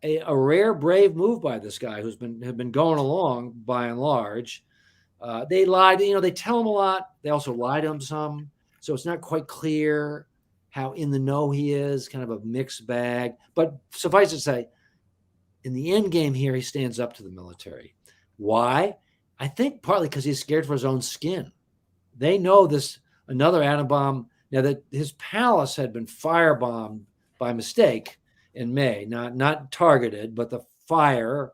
A rare, brave move by this guy had been going along by and large. They lied, they tell him a lot. They also lie to him some. So it's not quite clear how in the know he is, kind of a mixed bag. But suffice to say, in the end game here, he stands up to the military. Why? I think partly because he's scared for his own skin. They know another atom bomb. Now that his palace had been firebombed by mistake in May, not targeted, but the fire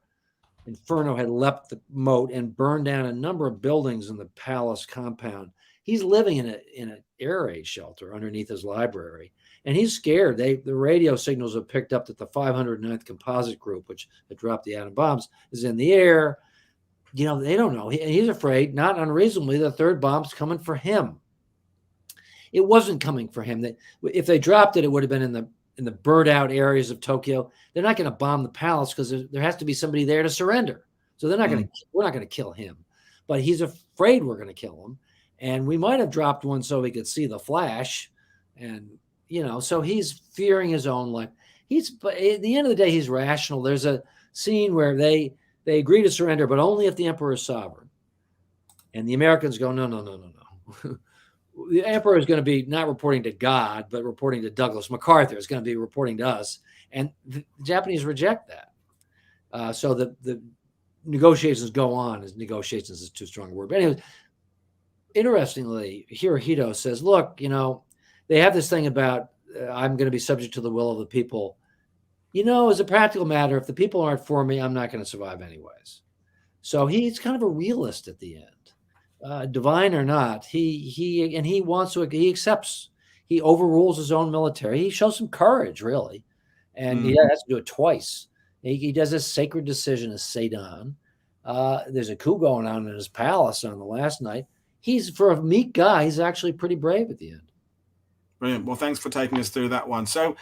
inferno had leapt the moat and burned down a number of buildings in the palace compound. He's living in an air raid shelter underneath his library. And he's scared. The radio signals have picked up that the 509th Composite Group, which had dropped the atom bombs, is in the air. They don't know. He's afraid, not unreasonably, the third bomb's coming for him. It wasn't coming for him. If they dropped it, it would have been in the burned out areas of Tokyo. They're not going to bomb the palace because there has to be somebody there to surrender. So we're not going to kill him. But he's afraid we're going to kill him. And we might have dropped one so he could see the flash. And so he's fearing his own life. But at the end of the day, he's rational. There's a scene where they agree to surrender, but only if the emperor is sovereign. And the Americans go, no. The emperor is going to be not reporting to God, but reporting to Douglas MacArthur. Is going to be reporting to us. And the Japanese reject that. So the negotiations go on. As negotiations is too strong a word. But anyway, interestingly, Hirohito says, look, they have this thing about I'm going to be subject to the will of the people. As a practical matter, if the people aren't for me, I'm not going to survive anyways. So he's kind of a realist at the end, divine or not. He wants to. He accepts. He overrules his own military. He shows some courage, really, and he has to do it twice. He does this sacred decision as Seidan. There's a coup going on in his palace on the last night. For a meek guy, he's actually pretty brave at the end. Brilliant. Well, thanks for taking us through that one. So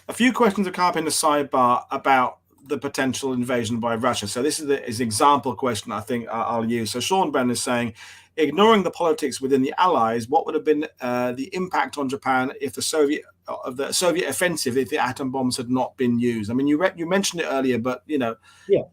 a few questions have come up in the sidebar about the potential invasion by Russia. So this is an example question I think I'll use. So Sean Brennan is saying, ignoring the politics within the Allies, what would have been the impact on Japan if the Soviet offensive, if the atom bombs had not been used? I mean, you mentioned it earlier, but yeah,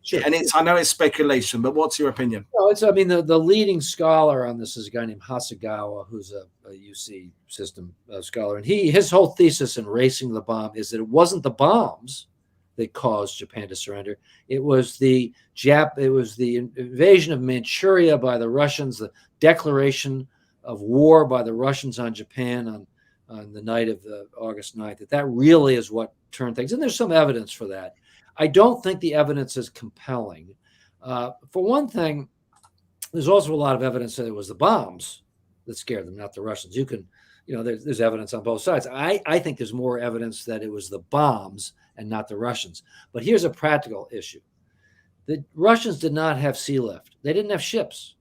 sure. And I know it's speculation, but what's your opinion? No, the leading scholar on this is a guy named Hasegawa, who's a UC system scholar, and his whole thesis in Racing the Bomb is that it wasn't the bombs that caused Japan to surrender. It was the invasion of Manchuria by the Russians, the declaration of war by the Russians on Japan on the night of August 9th. That really is what turned things. And there's some evidence for that. I don't think the evidence is compelling. For one thing, there's also a lot of evidence that it was the bombs that scared them, not the Russians. There's evidence on both sides. I think there's more evidence that it was the bombs and not the Russians. But here's a practical issue. The Russians did not have sea lift. They didn't have ships.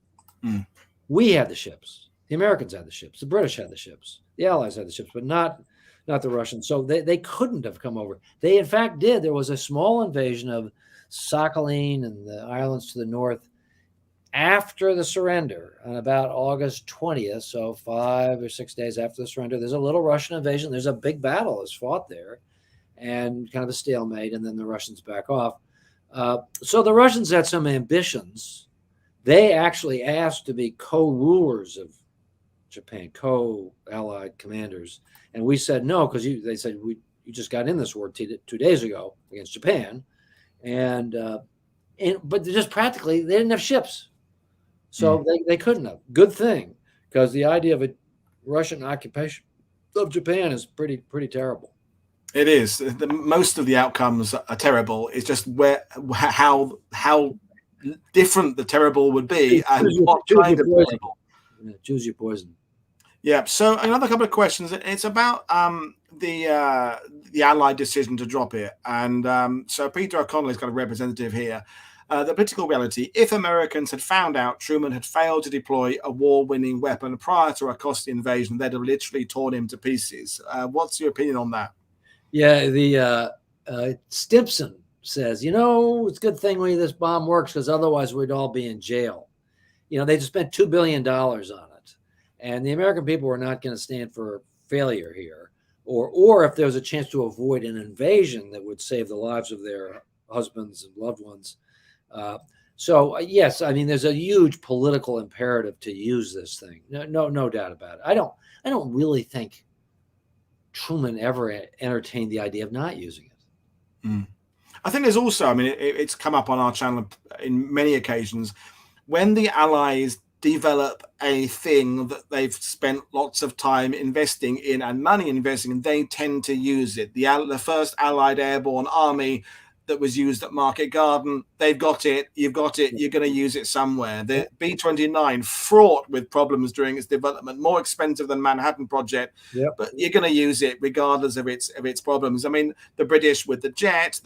We had the ships. The Americans had the ships. The British had the ships. The Allies had the ships, but not the Russians. So they couldn't have come over. They, in fact, did. There was a small invasion of Sakhalin and the islands to the north after the surrender on about August 20th, so 5 or 6 days after the surrender. There's a little Russian invasion. There's a big battle that's fought there and kind of a stalemate, and then the Russians back off. So the Russians had some ambitions. They actually asked to be co-rulers of Japan, co-allied commanders. And we said no, because they said, you just got in this war 2 days ago against Japan. But just practically, they didn't have ships. So they couldn't have. Good thing, because the idea of a Russian occupation of Japan is pretty terrible. It is. Most of the outcomes are terrible. It's just how different the terrible would be and what kind of terrible. Choose your poison. Yeah. So another couple of questions. It's about the Allied decision to drop it, and so Peter O'Connell has got a representative here. The political reality: if Americans had found out Truman had failed to deploy a war-winning weapon prior to a costly invasion, they'd have literally torn him to pieces. What's your opinion on that? Yeah, the Stimson says, it's a good thing this bomb works, because otherwise we'd all be in jail. They just spent $2 billion on it, and the American people were not going to stand for failure here, or if there was a chance to avoid an invasion that would save the lives of their husbands and loved ones. So yes, there's a huge political imperative to use this thing. No doubt about it. I don't really think Truman ever entertained the idea of not using it. I think there's also, it's come up on our channel in many occasions, when the Allies develop a thing that they've spent lots of time investing in and money investing in, they tend to use it. The first Allied Airborne Army that was used at Market Garden, they've got it, you've got it, you're going to use it somewhere. The B-29, fraught with problems during its development, more expensive than Manhattan Project, but you're going to use it regardless of its problems. The British with the jet,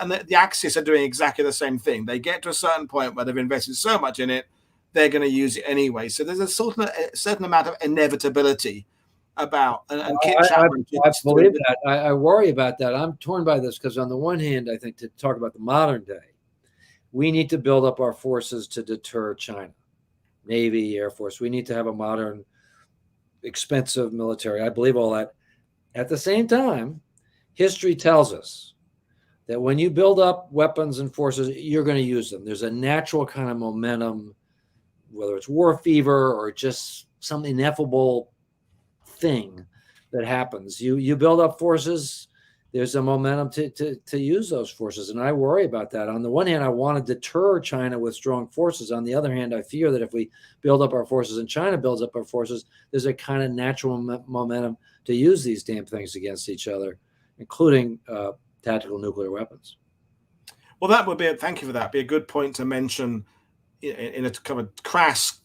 and the Axis are doing exactly the same thing. They get to a certain point where they've invested so much in it, they're going to use it anyway. So there's a certain amount of inevitability about and Kit Chapman. I believe that. I worry about that. I'm torn by this, because on the one hand, I think to talk about the modern day, we need to build up our forces to deter China, Navy, Air Force. We need to have a modern, expensive military. I believe all that. At the same time, history tells us that when you build up weapons and forces, you're going to use them. There's a natural kind of momentum, whether it's war fever or just some ineffable thing that happens. You build up forces, there's a momentum to use those forces. And I worry about that. On the one hand, I want to deter China with strong forces. On the other hand, I fear that if we build up our forces and China builds up our forces, there's a kind of natural momentum to use these damn things against each other, including tactical nuclear weapons. Well, that would be, thank you for that, be a good point to mention in a kind of crass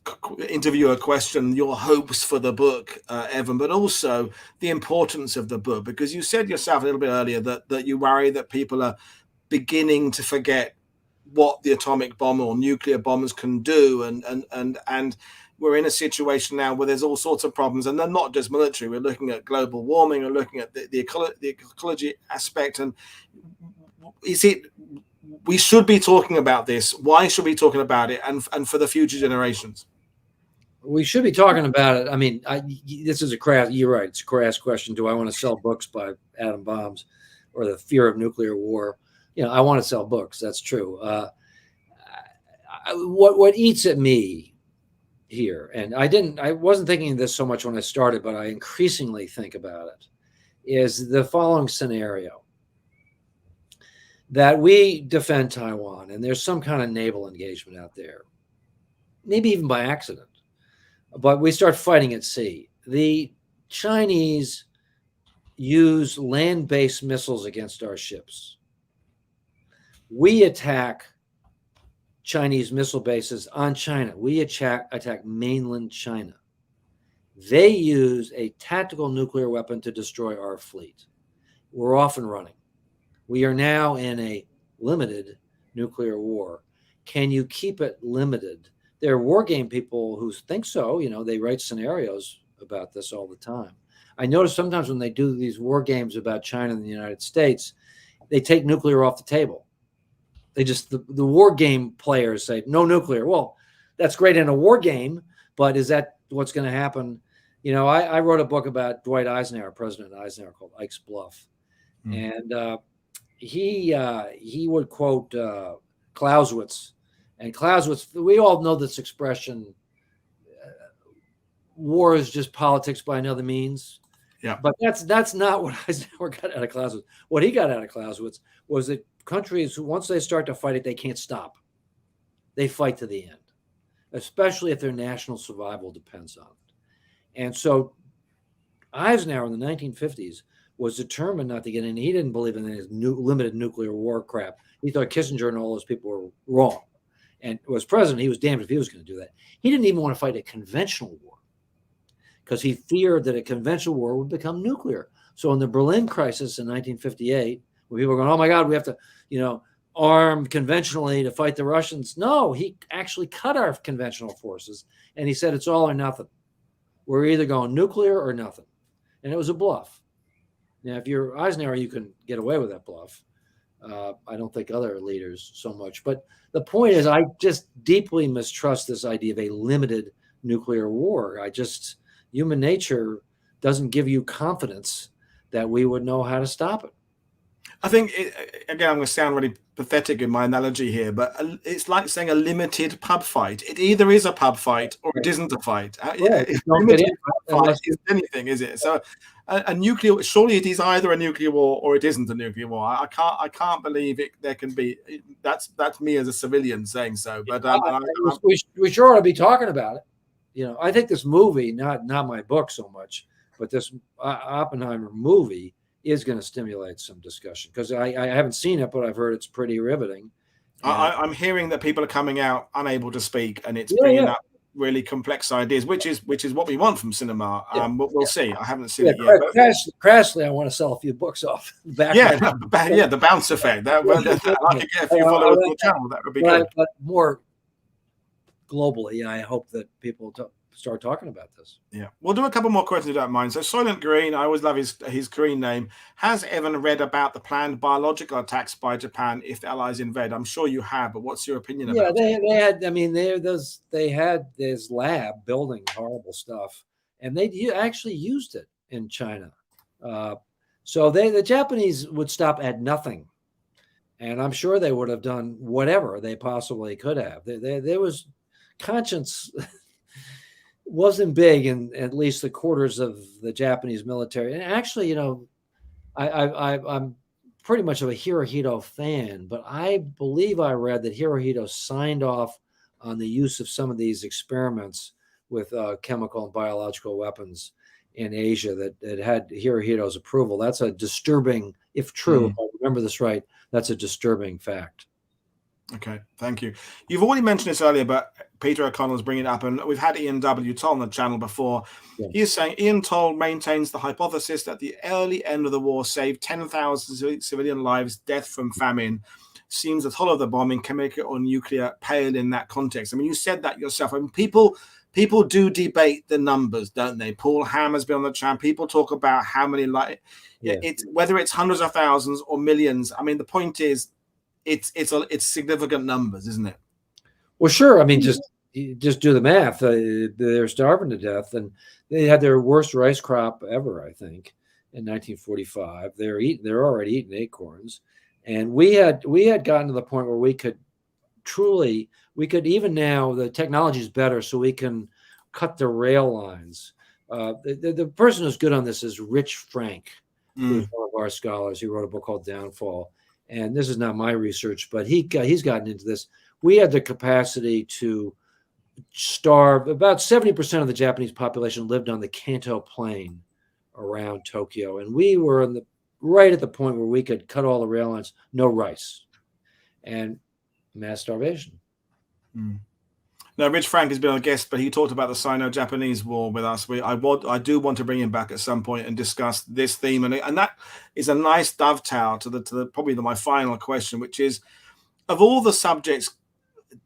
interviewer question, your hopes for the book, Evan, but also the importance of the book, because you said yourself a little bit earlier that you worry that people are beginning to forget what the atomic bomb or nuclear bombs can do, and we're in a situation now where there's all sorts of problems, and they're not just military. We're looking at global warming, we're looking at the ecology aspect, and is it, we should be talking about this. Why should we be talking about it, and for the future generations? We should be talking about it. I mean, this is a crass, you're right, it's a crass question. Do I want to sell books by atom bombs or the fear of nuclear war? You know, I want to sell books. That's true. What eats at me here, and I wasn't thinking of this so much when I started, but I increasingly think about it, is the following scenario. That we defend Taiwan and there's some kind of naval engagement out there, maybe even by accident, but we start fighting at sea. The Chinese use land-based missiles against our ships. We attack Chinese missile bases on China. We attack mainland China. They use a tactical nuclear weapon to destroy our fleet. We're off and running. We are now in a limited nuclear war. Can you keep it limited? There are war game people who think so. You know, they write scenarios about this all the time. I notice sometimes when they do these war games about China and the United States, they take nuclear off the table. They just, the war game players say, no nuclear. Well, that's great in a war game, but is that what's going to happen? You know, I wrote a book about Dwight Eisenhower, President Eisenhower, called Ike's Bluff. And he would quote Clausewitz, and Clausewitz, we all know this expression, war is just politics by another means. Yeah. But that's not what Eisenhower got out of Clausewitz. What he got out of Clausewitz was that countries, once they start to fight it, they can't stop. They fight to the end, especially if their national survival depends on it. And so Eisenhower in the 1950s was determined not to get in. He didn't believe in his limited nuclear war crap. He thought Kissinger and all those people were wrong. And was president, he was damned if he was going to do that. He didn't even want to fight a conventional war because he feared that a conventional war would become nuclear. So in the Berlin crisis in 1958, when people were going, oh my God, we have to, you know, arm conventionally to fight the Russians. No, he actually cut our conventional forces. And he said, it's all or nothing. We're either going nuclear or nothing. And it was a bluff. Now, if you're Eisenhower, you can get away with that bluff. I don't think other leaders so much. But the point is, I just deeply mistrust this idea of a limited nuclear war. Human nature doesn't give you confidence that we would know how to stop it. I think, again, I'm going to sound really pathetic in my analogy here, but it's like saying a limited pub fight. It either is a pub fight or it isn't a fight. Limited pub fight is anything, is it? So a nuclear, surely it is either a nuclear war or it isn't a nuclear war. I can't believe it. There can be, that's me as a civilian saying so. But we sure ought to be talking about it. You know, I think this movie, not my book so much, but this Oppenheimer movie is going to stimulate some discussion, because I haven't seen it, but I've heard it's pretty riveting. I'm hearing that people are coming out unable to speak, and it's bringing up really complex ideas, which is what we want from cinema. We'll see. I haven't seen it yet. Crassly, I want to sell a few books off. The bounce effect. I could get a few followers on the channel. That would be good. But more globally, I hope that people start talking about this. Yeah, we'll do a couple more questions if you don't mind. So Soylent Green, I always love his Korean name. Has Evan read about the planned biological attacks by Japan if the Allies invade? I'm sure you have, but what's your opinion about it? They had. I mean, they had this lab building horrible stuff, and they actually used it in China. So the Japanese would stop at nothing, and I'm sure they would have done whatever they possibly could have. There was conscience. Wasn't big in at least the quarters of the Japanese military. And actually, you know, I'm pretty much of a Hirohito fan, but I believe I read that Hirohito signed off on the use of some of these experiments with chemical and biological weapons in Asia that had Hirohito's approval. That's a disturbing, if true, if I remember this right, that's a disturbing fact. Okay, thank you. You've already mentioned this earlier, but Peter O'Connell's bringing it up, and we've had Ian W. Toll on the channel before. Yes. He is saying Ian Toll maintains the hypothesis that the early end of the war saved 10,000 civilian lives, death from famine. Seems that all of the bombing, chemical or nuclear, paled in that context. I mean, you said that yourself. I mean, people do debate the numbers, don't they? Paul Hammer's been on the channel. People talk about how many, it's whether it's hundreds of thousands or millions. I mean, the point is, it's significant numbers, isn't it? Well, sure. I mean, just do the math. They're starving to death, and they had their worst rice crop ever, I think, in 1945. They're already eating acorns, and we had gotten to the point where we could even now, the technology is better, so we can cut the rail lines. The person who's good on this is Rich Frank, who's one of our scholars. He wrote a book called Downfall. And this is not my research, but he's gotten into this. We had the capacity to starve. About 70% of the Japanese population lived on the Kanto Plain around Tokyo. And we were right at the point where we could cut all the rail lines, no rice, and mass starvation. Now, Rich Frank has been a guest, but he talked about the Sino-Japanese War with us. I do want to bring him back at some point and discuss this theme, and that is a nice dovetail to probably my final question, which is, of all the subjects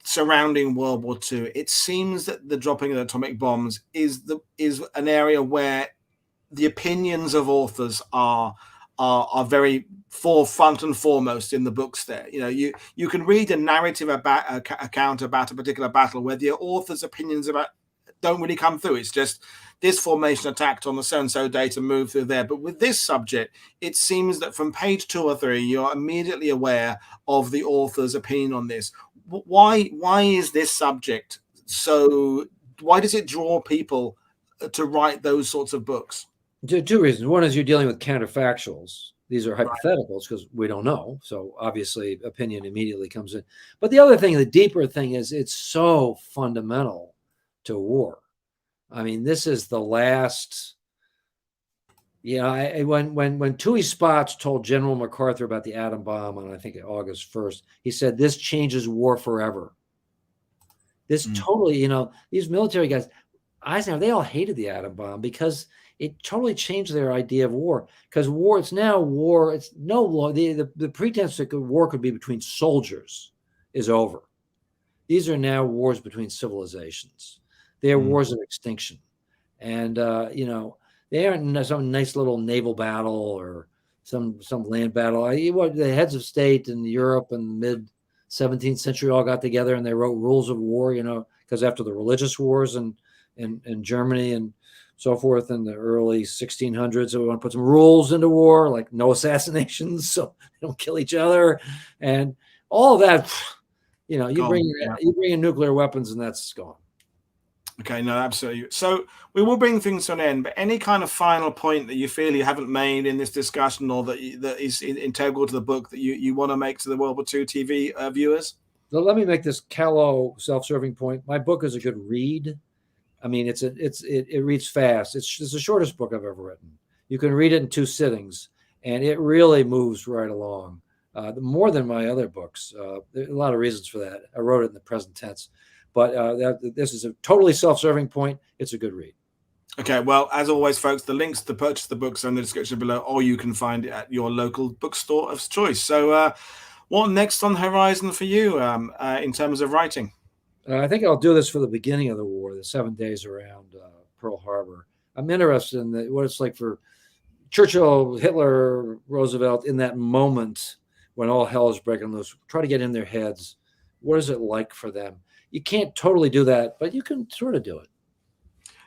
surrounding World War II, it seems that the dropping of the atomic bombs is an area where the opinions of authors are very front and foremost in the books. There, you can read a narrative account about a particular battle where the author's opinions about don't really come through. It's just this formation attacked on the so-and-so date and move through there. But with this subject, it seems that from page 2 or 3, you're immediately aware of the author's opinion on this. Why is this subject so? Why does it draw people to write those sorts of books? Two reasons. One is you're dealing with counterfactuals. These are hypotheticals because we don't know. So obviously opinion immediately comes in. But the other thing, the deeper thing is it's so fundamental to war. I mean, this is the last, when Tooey Spaatz told General MacArthur about the atom bomb on, I think, August 1st, he said, this changes war forever. This totally, these military guys, Eisenhower, they all hated the atom bomb because it totally changed their idea of war. Because war, it's now war. It's no longer the pretense that war could be between soldiers is over. These are now wars between civilizations. They are wars of extinction, and they aren't some nice little naval battle or some land battle. The heads of state in Europe in the mid 17th century all got together and they wrote rules of war. Because after the religious wars in Germany and so forth in the early 1600s, so we want to put some rules into war, like no assassinations, so they don't kill each other, and all of that. You bring in nuclear weapons, and that's gone. Okay, no, absolutely. So we will bring things to an end, but any kind of final point that you feel you haven't made in this discussion, or that is integral to the book that you want to make to the World War II TV viewers? So let me make this callow, self-serving point. My book is a good read. I mean, it reads fast. It's the shortest book I've ever written. You can read it in 2 sittings, and it really moves right along. More than my other books. There are a lot of reasons for that. I wrote it in the present tense, but this is a totally self-serving point. It's a good read. Okay, well, as always, folks, the links to purchase the books are in the description below, or you can find it at your local bookstore of choice. So what next on the horizon for you in terms of writing? I think I'll do this for the beginning of the war, the 7 days around Pearl Harbor. I'm interested in what it's like for Churchill, Hitler, Roosevelt in that moment when all hell is breaking loose. Try to get in their heads. What is it like for them? You can't totally do that, but you can sort of do it.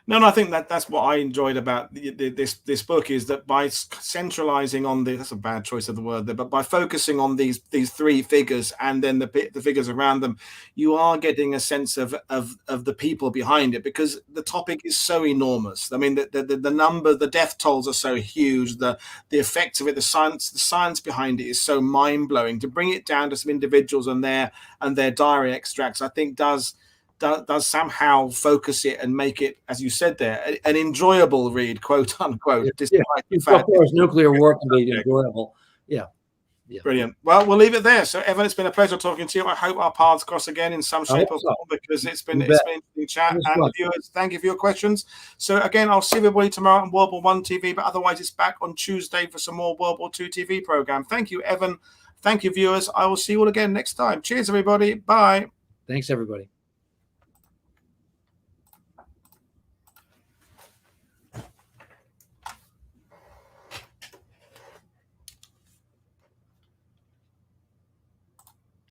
No, I think that's what I enjoyed about this book, is that by centralizing on that's a bad choice of the word there, but by focusing on these three figures and then the figures around them, you are getting a sense of the people behind it, because the topic is so enormous. I mean, the number, the death tolls are so huge, the effects of it, the science behind it is so mind blowing. To bring it down to some individuals and their diary extracts, I think does somehow focus it and make it, as you said there, an enjoyable read, quote unquote, despite the fact of course nuclear war can be enjoyable. Yeah. Brilliant. Well, we'll leave it there. So, Evan, it's been a pleasure talking to you. I hope our paths cross again in some shape or form, because it's been an interesting chat. And viewers, thank you for your questions. So again, I'll see everybody tomorrow on World War One TV, but otherwise it's back on Tuesday for some more World War Two TV program. Thank you, Evan. Thank you, viewers. I will see you all again next time. Cheers, everybody. Bye. Thanks, everybody.